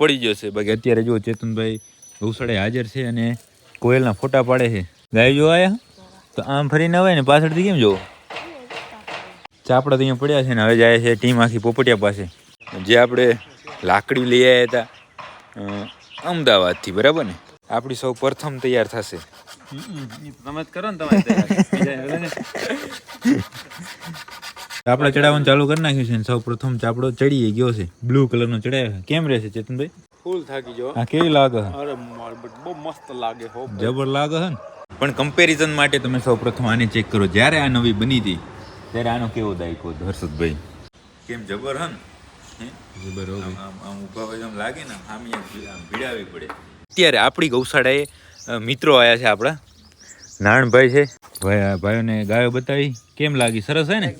પડી જશે. બાકી અત્યારે જો ચેતનભાઈ ગૌશાળાએ હાજર છે અને કોયલના ફોટા પાડે છે. ગાય જોવા આયા તો આમ ફરીને આવે ને પાછળથી કેમ જોવો? ચાપડા તો અહીંયા પડ્યા છે ને હવે જાય છે ટીમ આખી પોપટિયા પાસે, જે આપણે લાકડી લઈ આવ્યા હતા અમદાવાદથી, બરાબર ને? આપણી સૌ પ્રથમ તૈયાર થશે. તમે કરો ને તમારે ચાપડા ચડાવવાનું ચાલુ કરી નાખ્યું છે ને સૌ પ્રથમ ચાપડો ચડી ગયો છે. બ્લુ કલરનો ચડાવ્યો. કેમ રહેશે ચેતનભાઈ? ફૂલ થાકી જો. આ કેવી લાગે? અરે બહુ મસ્ત લાગે હો, જબર લાગે છે ને. પણ કમ્પેરિઝન માટે તમે સૌ પ્રથમ આને ચેક કરો. જ્યારે આ નવી બની હતી ત્યારે આનો કેવો દાયકો હતો હર્ષદભાઈ? કેમ જબર હન? જબર આમ ઊભા હોય આમ લાગે ને આમ ભીડાવી પડે. અત્યારે આપણી ગૌશાળાએ મિત્રો આવ્યા છે. આપણા નારણભાઈ છે. ભાઈઓને ગાયો બતાવી. કેમ લાગી? સરસ છે ને?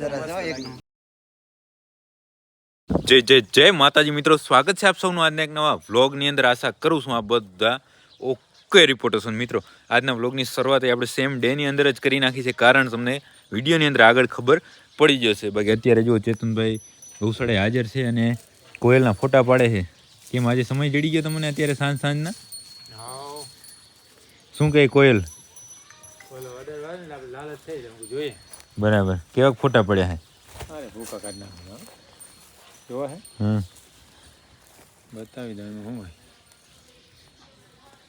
જય જય જય માતાજી મિત્રો, સ્વાગત છે આપ સૌનું આજના એક નવા વ્લોગની અંદર. આશા કરું છું આ બધા ઓકે રિપોર્ટર્સ મિત્રો. આજના વ્લોગની શરૂઆત આપણે સેમ ડેની અંદર જ કરી નાખી છે, કારણ તમને વિડીયોની અંદર આગળ ખબર પડી જશે. બાકી અત્યારે જો ચેતનભાઈ ગૌશાળાએ હાજર છે અને કોયલના ફોટા પાડે છે. કેમ આજે સમય જડી ગયો તમને અત્યારે સાંજના? શું કહે કોયલ? બરાબર. કેવા ફોટા પડ્યા છે? બતાવી દઉં હું ભાઈ,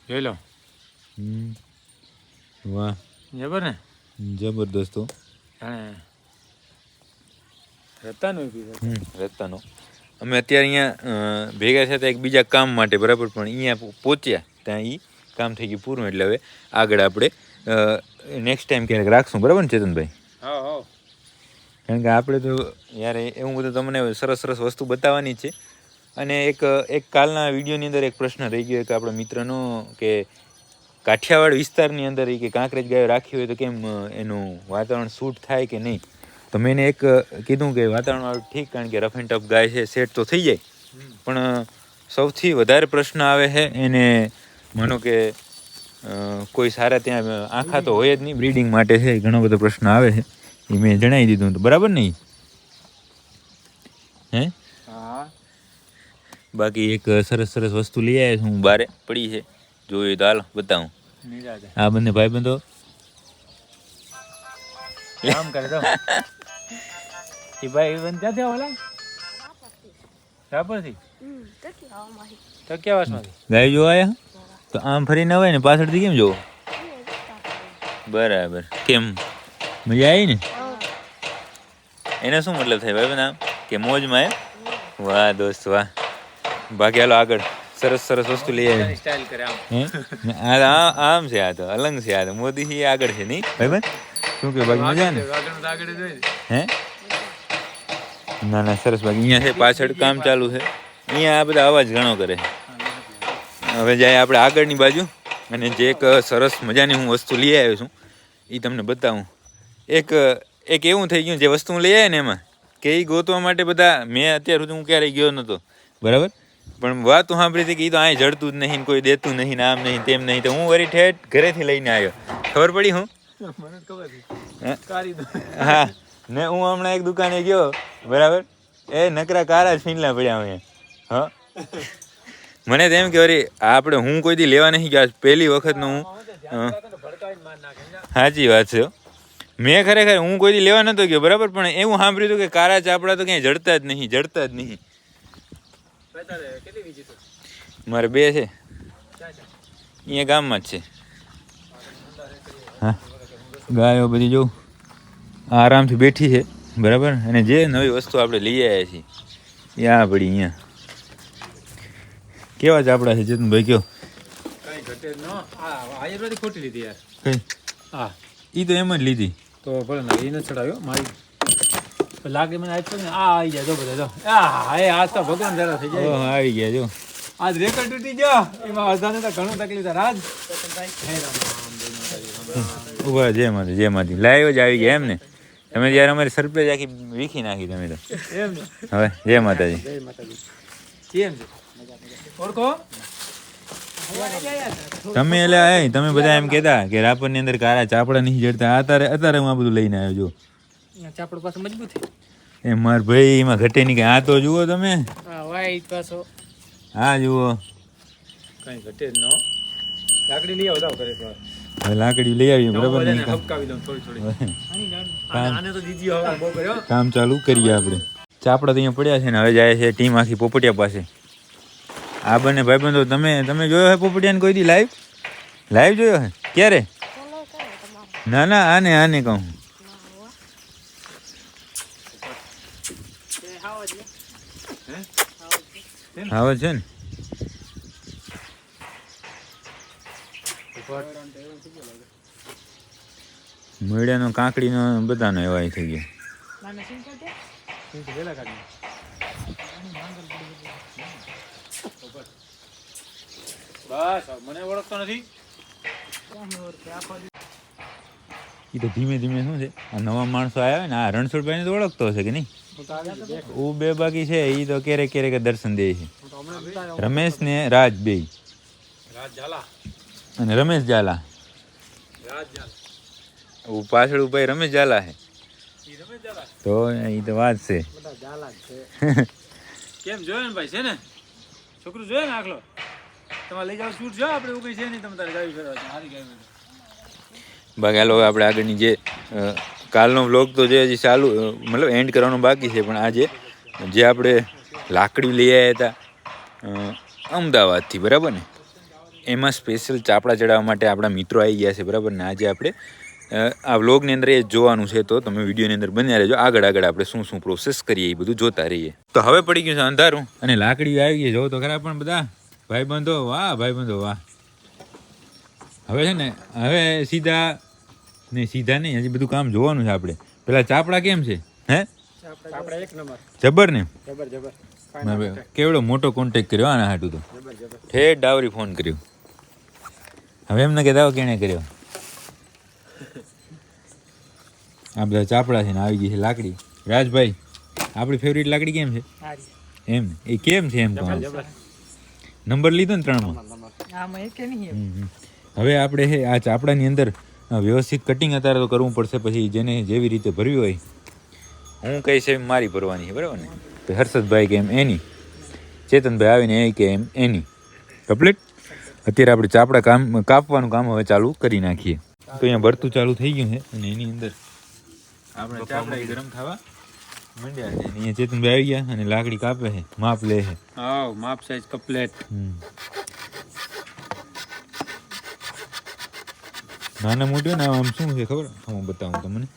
જોઈ લો. વાહ, જબર ને? જબરદસ્ત. રતાનો અમે અત્યારે અહીંયા ભેગા થયા એક બીજા કામ માટે, બરાબર, પણ અહીંયા પહોંચ્યા ત્યાં એ કામ થઈ ગયું પૂરું. એટલે હવે આગળ આપણે નેક્સ્ટ ટાઈમ ક્યારેક રાખશું, બરાબર ને ચેતનભાઈ? હા. કારણ કે આપણે તો યાર એવું બધું તમને સરસ સરસ વસ્તુ બતાવવાની છે. અને એક કાલના વિડીયોની અંદર એક પ્રશ્ન રહી ગયો કે આપણા મિત્રનો, કે કાઠિયાવાડ વિસ્તારની અંદર કે કાંકરેજ ગાયો રાખી હોય તો કેમ એનું વાતાવરણ સૂટ થાય કે નહીં? તો મેં એને એક કીધું કે વાતાવરણ ઠીક, કારણ કે રફ એન્ડ ટફ ગાય છે, સેટ તો થઈ જાય. પણ સૌથી વધારે પ્રશ્ન આવે છે એને, માનો કે કોઈ સારા ત્યાં આંખા તો હોય જ નહીં, બ્રીડિંગ માટે છે, ઘણો બધો પ્રશ્ન આવે છે. એ મેં જણાવી દીધું, તો બરાબર નહીં? હે? બાકી એક સરસ સરસ વસ્તુ લઈ આવ્યા છું હું, બારે પડી છે, જોયું તો હાલ બતાવું. આ બંને ભાઈબંધો કામ કરે તો એ ભાઈ બંધ ક્યાંથી આવેલા? રાપરથી? તકિયાવાસમાંથી ગાય જોવા આવ્યા તો આમ ફરીને આવે ને પાછળથી કેમ જોવો? બરાબર. કેમ મજા આવી ને? એનો શું મતલબ થાય ભાઈ આમ કે મોજમાં? વાહ દોસ્ત વાહ. બાકી હાલો આગળ સરસ સરસ વસ્તુ લઈ આવી. સ્ટાઇલ કરે આમ છે, આ તો અલંગ છે, આ તો મોદી આગળ છે નહીં ભાઈ? શું કે બાકી મજા ને? હે? ના સરસ. બાકી અહીંયા છે પાછળ કામ ચાલુ છે. અહીંયા આ બધા અવાજ ઘણો કરે. હવે જાય આપણે આગળની બાજુ, અને જે એક સરસ મજાની હું વસ્તુ લઈ આવ્યો છું એ તમને બતાવું. એક એવું થઈ ગયું, જે વસ્તુ હું લઈ આવ્યો ને એમાં કે એ ગોતવા માટે બધા, મેં અત્યાર સુધી હું ક્યારેય ગયો નહોતો, બરાબર, પણ વાત હું સાંભળી હતી કે એ તો અહીં જડતું જ નહીં, કોઈ દેતું નહીં, આમ નહીં તેમ નહીં. તો હું વળી ઠેઠ ઘરેથી લઈને આવ્યો. ખબર પડી? હું હા ને, હું હમણાં એક દુકાને ગયો, બરાબર, એ નકરા કારા જ ફીનલા પડ્યા અહીંયા. હા, મને તો એમ કે વળી આપણે, હું કોઈ દી લેવા નહીં ગયા, પહેલી વખતનું હું. સાચી વાત છે. મેં ખરેખર હું કોઈ દી લેવા નહોતો ગયો, બરાબર, પણ એવું સાંભળ્યું હતું કે કારા ચાપડા તો ક્યાંય જડતા જ નહીં. મારે 2 છે, અહીંયા ગામમાં જ છે. હા, ગાયો બધી જો આરામથી બેઠી છે, બરાબર. અને જે નવી વસ્તુ આપણે લઈ આવ્યા છીએ એ આ પડી અહીંયા. કેવા ચાપડા છે ચેતનભાઈ? કયો? આયુર્વેદિક ખોટી લીધી યાર. કઈ? હા, એ તો એમ જ લીધી. તો ભલે ના, એ નથી ચડાવ્યો મારી લાગે મને. આજ ને આ આવી જાય, જો બધા જો. આજ તો ભગવાન જરા થઈ જાય. આવી ગયા જો. આજ રેકર્ડ તૂટી ગયો, એમાં અડધાને તો ઘણું તકલીફ થાય. રાજ ઉભા, જય માતી લાઈવ જ આવી ગયા એમ ને? તમે જ્યારે અમારી સરપ્રાઈઝ આખી વીખી નાખી તમે તો. હવે જય માતાજી. કેમ છે? ઓળખો તમે એટલે તમે બધા એમ કહેતા કે રાપરની અંદર કારા ચાપડા નહીં જડતા. અત્યારે હું આ બધું લઈને આવ્યો છું. ચાપડો પાછો મજબૂત છે એ માર ભાઈ, એમાં ઘટે નહીં કે. આ તો જુઓ તમે, હા જુઓ કઈ ઘટે જ ન હો. લાકડી લઈ આવો જાવ કરે તો હવે લાકડી લઈ આવીએ બરાબર ને હપકાવી દઉં થોડી આને તો દીદી હવે બહુ કર્યો કામ ચાલુ કરીએ આપણે ચાપડા તો અહીંયા પડ્યા છે ને હવે જાય છે ટીમ આખી પોપટિયા પાસે આ બંને ભાઈબંધો તમે જોયો હે પોપટિયાને કોઈ દી લાઈવ જોયો હે ક્યારે ના ના આને કહું હાવજ છે ને મેળાનો કાંકડીનો બધાનો એવા થઈ ગયા બસ મને ઓળખતો નથી એ તો ધીમે ધીમે શું છે આ નવા માણસો આવ્યા ને આ રણછોડભાઈને તો ઓળખતો હશે કે નહીં બે બાકી છે એ તો ક્યારેક દર્શન દે છે રમેશ ને રાજ બે અને રમેશ ઝાલા પાછળ ભાઈ રમેશ ઝાલા હે તો એ તો વાત છે કેમ જોયો ને ભાઈ છે ને છોકરું જોયો ને આખલો તમારે લઈ જાવ શૂટ જો આપણે એવું કઈ છે નહીં તમે તારે ગાવી ફેરવા સારી ગાવી બાકી હાલો આપણે આગળની જે કાલનો વ્લોગ તો જે હજી ચાલુ મતલબ એન્ડ કરવાનો બાકી છે પણ આજે જે આપણે લાકડી લઈ આવ્યા હતા અમદાવાદથી બરાબર ને એમાં સ્પેશિયલ ચાપડા ચડાવવા માટે આપણા મિત્રો આવી ગયા છે બરાબર ને આજે આપણે આ વ્લોગની અંદર એ જોવાનું છે તો તમે વિડીયોની અંદર બન્યા રહેજો આગળ આપણે શું પ્રોસેસ કરીએ એ બધું જોતા રહીએ તો હવે પડી ગયું છે અંધારું અને લાકડી આવી ગઈ જો તો ખરા પણ બધા ભાઈબંધો વાહ હવે છે ને હવે સીધા નહીં હજી બધું કામ જોવાનું છે આપણે પેલા ચાપડા કેમ છે હે આપણે એક નંબર જબર ને જબર કેવડો મોટો કોન્ટેક્ટ કર્યો આના હાટું તો ઠેઠ ડાવરી ફોન કર્યો હવે એમને કહેતા કેણે કર્યો આ બધા ચાપડા છે ને આવી ગઈ છે લાકડી રાજભાઈ આપણી ફેવરિટ લાકડી કેમ છે એમ એ કેમ છે એમ કહો નંબર લીધો ને 3 માં હવે આપણે આ ચાપડાની અંદર વ્યવસ્થિત કટિંગ અત્યારે તો કરવું પડશે પછી જેને જેવી રીતે ભરવી હોય હું કહીશ એમ મારી ભરવાની છે બરાબર ને તો હર્ષદભાઈ કે એમ એની ચેતનભાઈ આવીને એ કે એમ એની કમ્પ્લીટ અત્યારે આપણે ચાપડા કાપવાનું કામ હવે ચાલુ કરી નાખીએ તો અહીંયા ભરતું ચાલુ થઈ ગયું છે અને એની અંદર આપણે ચાપડા ગરમ થવા મંડ્યા છે અહીંયા ચેતનભાઈ આવી ગયા અને લાકડી કાપે છે માપ લે છે માપ સાઈઝ કમ્પ્લીટ નાના મોટી ને આમ શું છે ખબર હું બતાવું તમને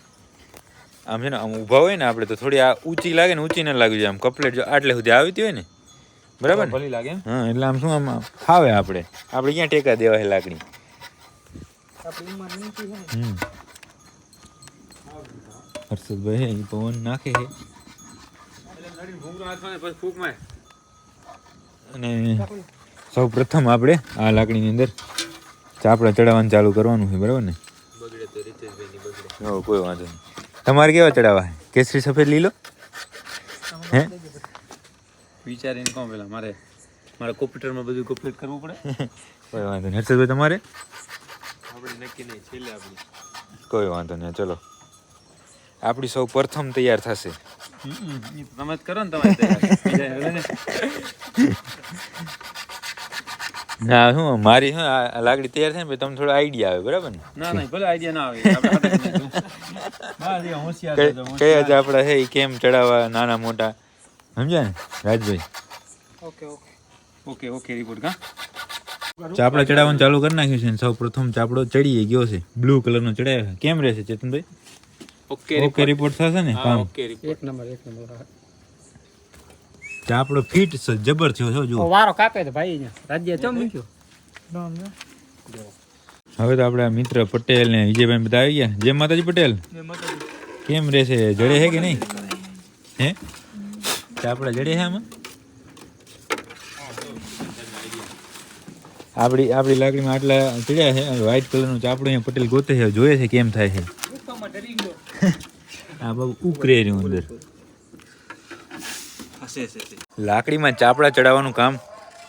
આમ છે ને આમ ઊભા હોય ને આપણે તો થોડી આ ઊંચી લાગે ને ઊંચી ના લાગી જાય આમ કપલેટ જો આટલે સુધી આવતી હોય ને બરાબર ને ભલી લાગે હા એટલે આમ શું આમ ફાવે આપણે ક્યાં ટેકા દેવા છે લાકડી હર્ષદભાઈ હે પવન નાખે છે અને સૌ પ્રથમ આપણે આ લાકડીની અંદર ચાપડા ચડાવવાનું ચાલુ કરવાનું છે બરાબર ને કોઈ વાંધો નહીં તમારે કેવા ચડાવવા કેસરી સફેદ લીલો હે વિચારીને કહું પેલા મારે કોમ્પ્યુટરમાં બધું કમ્પ્લીટ કરવું પડે કોઈ વાંધો નહીં હર્ષદભાઈ તમારે આપણે નક્કી નહીં છેલ્લે આપણી કોઈ વાંધો નહીં ચલો આપણી સૌ પ્રથમ તૈયાર થશે તમે જ કરો ને તમારે ના શું મારી શું આ લાકડી તૈયાર થાય ને તમને થોડો આઈડિયા આવે બરાબર ને ના ભલે આઈડિયા ના આવે કયા જ આપણા છે એ કેમ ચડાવવા નાના મોટા સમજ્યા ને રાજભાઈ ઓકે રિપોર્ટ કા ચાપડા ચડાવવાનું ચાલુ કરી નાખ્યું છે ને સૌ પ્રથમ ચાપડો ચડી ગયો છે બ્લુ કલરનો ચડાવ્યો છે કેમ રહેશે ચેતનભાઈ ઓકે રિપોર્ટ થશે ને કામ એક નંબર ચાપડો ફિટ જબર થયો છે જો વારો કાપે તો ભાઈ રાજ્ય ચમ મૂક્યો હવે તો આપણા મિત્ર પટેલ ને વિજયભાઈ બધા આવી ગયા જય માતાજી પટેલ કેમ રહેશે જડે છે કે નહીં હે ચાપડા જડે છે આમાં આપણી લાકડીમાં આટલા ચડ્યા છે વ્હાઈટ કલરનું ચાપડું અહીંયા પટેલ ગોતે છે જોઈએ છે કેમ થાય છે આ બાબુ ઉકરે રહ્યું અંદર લાકડીમાં ચાપડા ચડાવવાનું કામ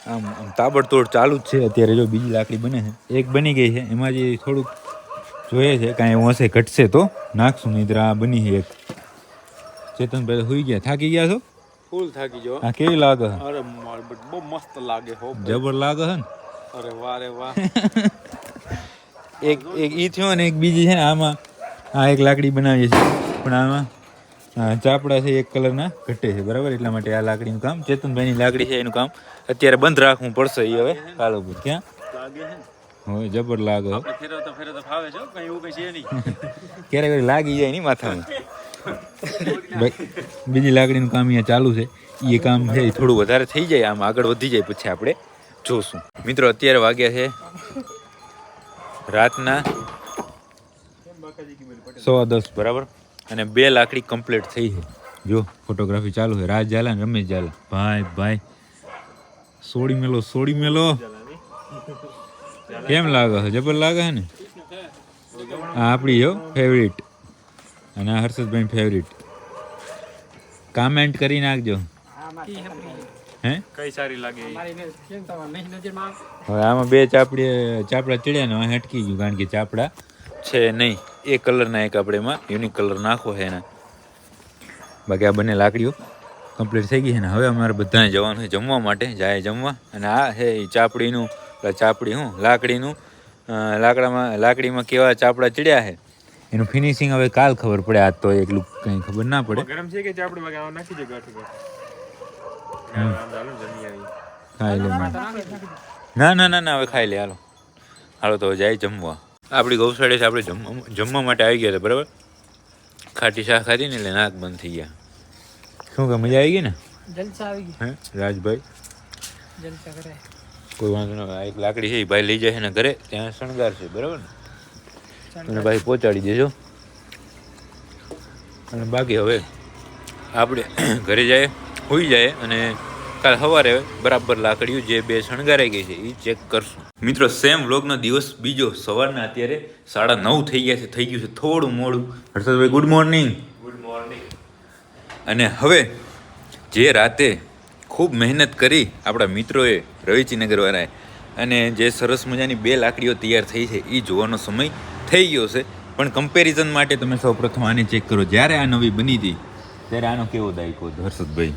આમ તાબડતોડ ચાલુ જ છે અત્યારે જો બીજી લાકડી બને છે એક બની ગઈ છે એમાં જે થોડુંક જોઈએ છે કાંઈ એવું હશે ઘટશે તો નાખશું નહીં આ બની છે એક ચેતનભાઈ સુઈ ગયા થાકી ગયા છો ફૂલ થાકી જો આ કેવી લાગે અરે માર બહુ મસ્ત લાગે હો જબર લાગે છે ને અરે વાહ રે વાહ એક ઈ થયો ને એક બીજી છે ને આમાં આ એક લાકડી બનાવીએ છીએ પણ આમાં ચાપડા છે એક કલરના ઘટે છે બરાબર એટલા માટે આ લાકડીનું કામ ચેતનભાઈની લાકડી છે એનું કામ અત્યારે બંધ રાખવું પડશે એ હવે કાલો પર ક્યાં લાગે છે ને હોય જબર લાગે આપણે ફેરવતા ફાવે છે કઈ એવું કઈ છે નહીં ક્યારેક લાગી જાય નહીં માથામાં બીજી લાકડીનું કામ અહીંયા ચાલુ છે એ કામ છે એ થોડું વધારે થઈ જાય આમ આગળ વધી જાય પછી આપણે જોશું મિત્રો અત્યારે વાગ્યા છે રાતના 10:15 બરાબર અને 2 લાકડી કમ્પ્લીટ થઈ છે જો ફોટોગ્રાફી ચાલુ છે રાજ ઝાલા ને રમેશ ઝાલા ભાઈ સોડી મેલો કેમ લાગે છે જબર લાગે છે ને આ આપણી જો ફેવરિટ અને આ હર્ષદભાઈ ફેવરિટ કમેન્ટ કરી નાખજો હે કઈ સારી લાગે હવે આમાં 2 ચાપડા ચડ્યા ને હટકી ગયું કારણ કે ચાપડા છે નહીં એ કલરના એક આપણે એમાં યુનિક કલર નાખવો છે એના બાકી આ બંને લાકડીઓ કમ્પ્લીટ થઈ ગઈ છે ને હવે અમારે બધાને જવાનું છે જમવા માટે જાય જમવા અને આ છે એ લાકડીનું લાકડીમાં કેવા ચાપડા ચડ્યા છે એનું ફિનિશિંગ હવે કાલ ખબર પડે આજ તો એકલું કંઈ ખબર ના પડે ગરમ છે કે ચાપડે માં નાખી દે ગાંઠ ખાઈ લે ના હવે ખાઈ લે હાલો તો જાય જમવા આપણી ગૌશાળે આપણે જમવા માટે આવી ગયા હતા બરાબર ખાટી શાક ખાધી ને એટલે નાક બંધ થઈ ગયા શું કે મજા આવી ગઈ ને જલસા આવી ગઈ હે રાજભાઈ જલસા કરે કોઈ વાંધો ન એક લાકડી છે એ ભાઈ લઈ જાય ને ઘરે ત્યાં શણગાર છે બરાબર ને અને ભાઈ પહોંચાડી દેજો અને બાકી હવે આપણે ઘરે જાય હોઈ જાય અને કાલ સવારે બરાબર લાકડીઓ જે 2 શણગારાઈ ગઈ છે એ ચેક કરશું મિત્રો સેમ વ્લોગનો દિવસ બીજો સવારના અત્યારે 9:30 થઈ ગયા છે થઈ ગયું છે થોડું મોડું હર્ષદભાઈ ગુડ મોર્નિંગ અને હવે જે રાતે ખૂબ મહેનત કરી આપણા મિત્રોએ રવિચીનગરવાળાએ અને જે સરસ મજાની 2 લાકડીઓ તૈયાર થઈ છે એ જોવાનો સમય થઈ ગયો છે પણ કમ્પેરિઝન માટે તમે સૌ પ્રથમ આને ચેક કરો જ્યારે આ નવી બની હતી ત્યારે આનો કેવો દાયકો હતો હર્ષદભાઈ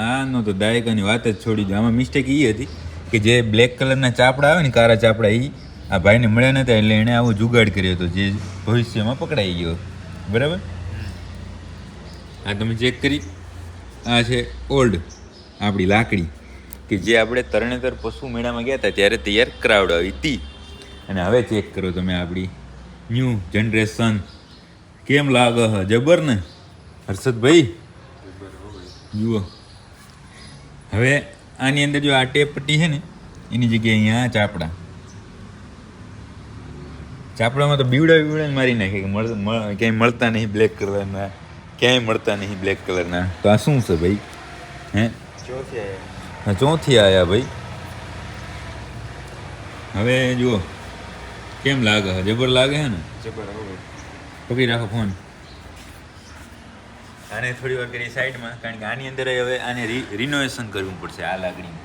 આનો તો દાયકાની વાત જ છોડી દો આમાં મિસ્ટેક એ હતી કે જે બ્લેક કલરના ચાપડા આવે ને કાળા ચાપડા એ આ ભાઈને મળ્યા નતા એટલે એણે આવો જુગાડ કર્યો હતો જે ભવિષ્યમાં પકડાઈ ગયો બરાબર આ તમે ચેક કરી આ છે ઓલ્ડ આપણી લાકડી કે જે આપણે તરણેતર પશુ મેળામાં ગયા હતા ત્યારે તૈયાર કરાવડાવી હતી અને હવે ચેક કરો તમે આપણી ન્યૂ જનરેશન કેમ લાગે હ જબર ને હર્ષદભાઈ જુઓ હવે આની અંદર જો આ ટેપ પટ્ટી છે ને એની જગ્યાએ અહીંયા ચાપડામાં તો બીવડા મારી નાખે કે ક્યાંય મળતા નહીં બ્લેક કલરના ક્યાંય મળતા નહીં બ્લેક કલરના તો આ શું છે ભાઈ હે ચોથી આયા ભાઈ હવે જુઓ કેમ લાગે જબર લાગે છે ને પકડી રાખો ફોન આને થોડી વાર કરી સાઈડમાં કારણ કે આની અંદર હવે આને રિનોવેશન કરવું પડશે આ લાકડીનું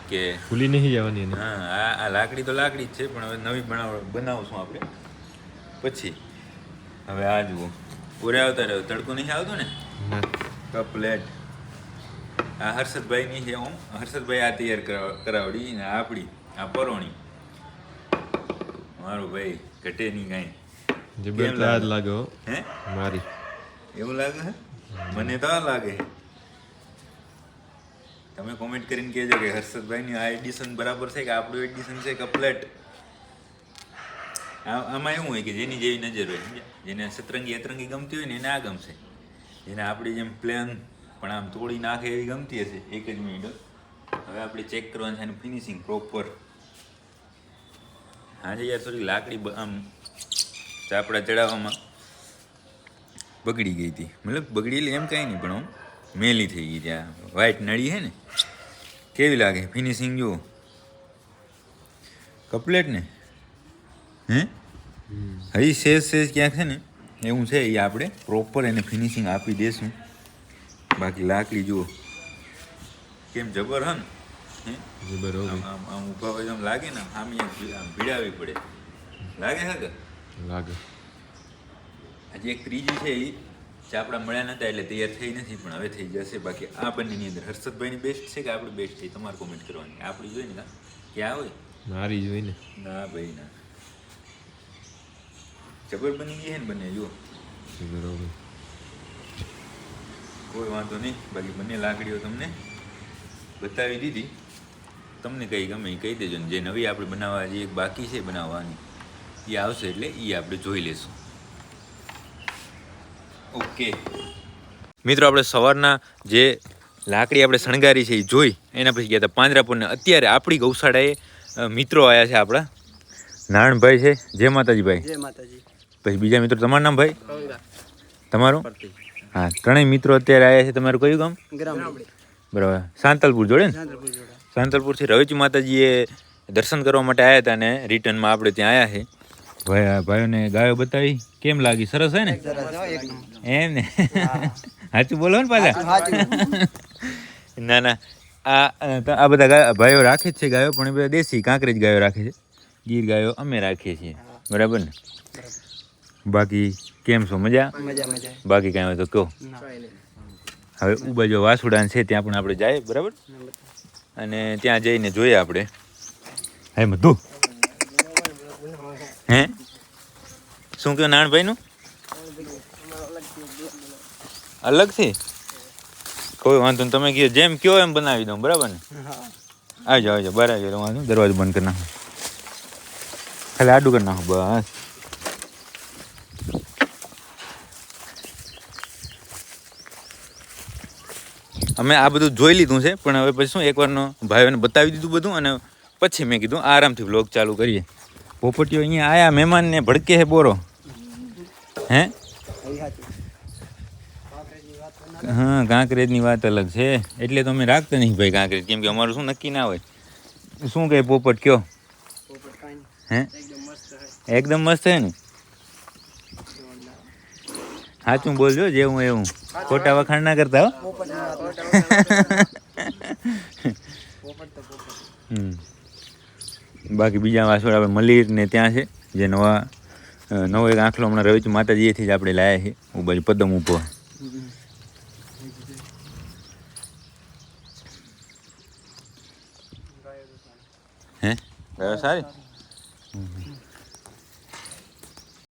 કે ભૂલી નહીં જવાની હા આ લાકડી તો લાકડી જ છે પણ હવે નવી બનાવશું આપણે પછી હવે આ જુઓ પૂરે આવતા રહ્યો તડકો નહીં આવતો ને કપલેટ આ હર્ષદભાઈની છે હું હર્ષદભાઈ આ તૈયાર કરાવડી ને આપણી આ પરોણી મારું ભાઈ ઘટે નહીં કાંઈ જબરદસ્ત લાગે હે મારી એવું લાગે હે મને તો આ લાગે છે તમે કોમેન્ટ કરીને કહેજો કે હર્ષદભાઈની આ એડિશન બરાબર છે કે આપણું એડિશન છે કપલેટ આમાં એવું હોય કે જેની જેવી નજર હોય સમજ્યા જેને સતરંગી અતરંગી ગમતી હોય ને એને આ ગમશે જેને આપણી જેમ પ્લેન પણ આમ તોડી નાખે એવી ગમતી હશે એક જ મિનિટ હવે આપણે ચેક કરવાનું છે એનું ફિનિશિંગ પ્રોપર હાજે યાર થોડી લાકડી આમ ચાપડા ચડાવવામાં બગડી ગઈ હતી મતલબ બગડેલી એમ કાંઈ નહીં પણ આમ મેલી થઈ ગઈ ત્યાં વ્હાઈટ નળી છે ને કેવી લાગે ફિનિશિંગ જુઓ કપલેટ ને હે હજી સેજ ક્યાંક છે ને એવું છે એ આપણે પ્રોપર એને ફિનિશિંગ આપી દઈશું બાકી લાકડી જુઓ કેમ જબર હે ને જબર આમ ઊભા હોય આમ લાગે ને આમ ભીડાવી પડે લાગે છે કે લાગે હજી એક ત્રીજી છે એ ચાપડા મળ્યા નતા એટલે તૈયાર થઈ નથી, પણ હવે થઈ જશે. બાકી આ બંનેની અંદર હર્ષદભાઈની બેસ્ટ છે કે આપણી બેસ્ટ છે, તમારે કોમેન્ટ કરવાની. આપણી જોઈ ને ક્યાં હોય મારી જોઈને ના ભાઈ ના, જબર બની ગઈ છે ને બંને, જુઓ બરોબર. કોઈ વાંધો નહીં. બાકી બંને લાકડીઓ તમને બતાવી દીધી. તમને કઈ ગમે એ કહી દેજો ને. જે નવી આપણે બનાવવા જે એક બાકી છે બનાવવાની એ આવશે એટલે એ આપણે જોઈ લેશું. ઓકે મિત્રો, આપણે સવારના જે લાકડી આપણે શણગારી છે એ જોઈ એના પછી ગયા હતા પાંજરાપુરને. અત્યારે આપણી ગૌશાળાએ મિત્રો આવ્યા છે આપણા. નારણભાઈ છે, જય માતાજી ભાઈ. જય માતાજી. પછી બીજા મિત્રો, તમારું નામ ભાઈ? તમારું? હા, ત્રણેય મિત્રો અત્યારે આવ્યા છે. તમારું કયું ગામ? બરાબર, સાંતલપુર જોડે ને? સાંતલપુરથી રવેચી માતાજીએ દર્શન કરવા માટે આવ્યા હતા અને રિટર્નમાં આપણે ત્યાં આવ્યા છે. ભાઈઓને ગાયો બતાવી કેમ લાગી? સરસ છે ને? એમ ને? સાચું બોલો ને પાછા. ના ના, આ બધા ભાઈઓ રાખે જ છે ગાયો, પણ એ બધા દેશી કાંકરેજ ગાયો રાખે છે. ગીર ગાયો અમે રાખીએ છીએ, બરાબર ને? બાકી કેમ છો? મજા? બાકી કાંઈ હોય તો કહો. હવે ઉભા જો વાસુડાન છે ત્યાં પણ આપણે જાય, બરાબર? અને ત્યાં જઈને જોઈએ આપણે. હે બધું હે શું કહ્યું નાણભાઈનું? અલગથી કોઈ વાંધો નહીં, તમે કહો જેમ કહો એમ બનાવી દઉં, બરાબર ને? આવજો આવજો, બહાર આવજો. વાંધો દરવાજો બંધ કરી નાખો, ખાલી આડું કરી નાખો બસ. અમે આ બધું જોઈ લીધું છે, પણ હવે પછી શું એકવારનો ભાઈઓને બતાવી દીધું બધું, અને પછી મેં કીધું આરામથી વ્લોગ ચાલુ કરીએ. પોપટીઓ અહીંયા આયા મહેમાનને ભડકે છે બોરો. હે હા, કાંકરેજની વાત અલગ છે એટલે તો અમે રાખતા નહીં ભાઈ કાંકરેજ, કેમ કે અમારું શું નક્કી ના હોય. શું કહે પોપટ કયો? હે એકદમ મસ્ત છે ને? સાચું બોલજો, જેવું એવું, ખોટા વખાણ ના કરતા હો. બાકી બીજા વાસોડ આપણે મલીર ને ત્યાં છે, જે નવો એક આંખલો હમણાં રવેચી માતાજીએથી જ આપણે લાયા છે. હું બાજુ પદમ ઉભો. હે ગાયો સારી?